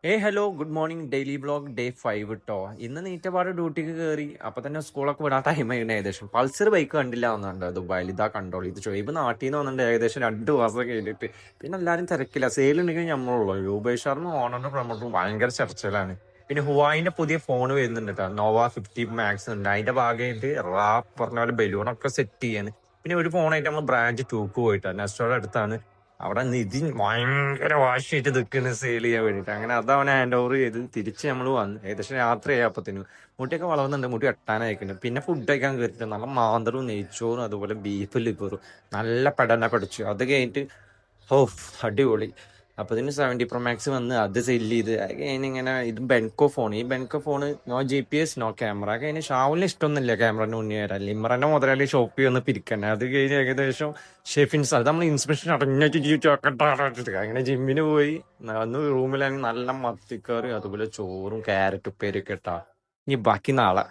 Hello good morning daily blog day 5 കേട്ടോ. ഇന്ന് നീറ്റപാട് ഡ്യൂട്ടിക്ക് കയറി അപ്പൊ തന്നെ സ്കൂളൊക്കെ വിടാൻ ടൈം ആയിരുന്നു. ഏകദേശം പൾസർ ബൈക്ക് കണ്ടില്ല എന്നുണ്ട് ദുബായിൽ. ഇതാ കണ്ടോളൂ. ഇത് ചോയ്ബ് നാട്ടിൽ നിന്ന് വന്നിട്ടുണ്ട് ഏകദേശം 2 മാസം കഴിഞ്ഞിട്ട്. പിന്നെ എല്ലാവരും തിരക്കില്ല, സെയിൽ ഉണ്ടെങ്കിൽ നമ്മളുള്ളൂ. രൂപേഷാറിനും ഓണറിന്റെ പ്രൊമോട്ടറും ഭയങ്കര ചർച്ചയിലാണ്. പിന്നെ ഹുവായിന്റെ പുതിയ ഫോൺ വരുന്നുണ്ട് കേട്ടോ, നോവ 50 മാക്സ് ഉണ്ട്. അതിന്റെ ഭാഗമായിട്ട് റാപ്പ് പറഞ്ഞ പോലെ ബലൂണൊക്കെ സെറ്റ് ചെയ്യാൻ. പിന്നെ ഒരു ഫോണായിട്ട് നമ്മൾ ബ്രാഞ്ച് 2 പോയിട്ടാണ്, നെസ്റ്റോടെ അടുത്താണ്. അവിടെ നിതിൻ ഭയങ്കര വാശിയായിട്ട് നിൽക്കുന്ന സെയിൽ ചെയ്യാൻ വേണ്ടിയിട്ട്. അങ്ങനെ അത് അവനെ ഹാൻഡ് ഓവർ ചെയ്ത് തിരിച്ച് നമ്മൾ വന്നു. ഏകദേശം രാത്രിയായി. അപ്പത്തേനും മുട്ടിയൊക്കെ വളർന്നുണ്ട്, മുട്ടി വെട്ടാനായിട്ടുണ്ട്. പിന്നെ ഫുഡ് കഴിക്കാൻ കയറിയിട്ട് നല്ല മാന്തറും നെയ്ച്ചോറും അതുപോലെ ബീഫ് ലിവറും നല്ല പെടന്നെ പഠിച്ചു. അത് കഴിഞ്ഞിട്ട് ഓഫ് അടിപൊളി. അപ്പൊ ഇതിന് 70 Pro Max വന്ന് അത് സെല്ല് ചെയ്ത് അത് കഴിഞ്ഞ് ഇങ്ങനെ ഇത് ബെൻകോ ഫോൺ. ഈ Benco phone no GPS no camera. അത് കഴിഞ്ഞ് ഷാവുലിന് ഇഷ്ടമൊന്നുമില്ല ക്യാമറ മുന്നേ വരാൻ. ലിമറന്റെ മുതലാളി ഷോപ്പിൽ വന്ന് പിരിക്കണേ. അത് കഴിഞ്ഞ് ഏകദേശം ഷെഫിൻസ് അത് നമ്മൾ ഇൻസ്പെക്ഷൻ അടഞ്ഞിട്ട് അങ്ങനെ ജിമ്മിന് പോയി. അന്ന് റൂമിലാണെങ്കിൽ നല്ല മത്തിക്കറി അതുപോലെ ചോറും ക്യാരറ്റ് ഉപ്പേരിയൊക്കെ ഇട്ടാ. ഇനി ബാക്കി നാളെ.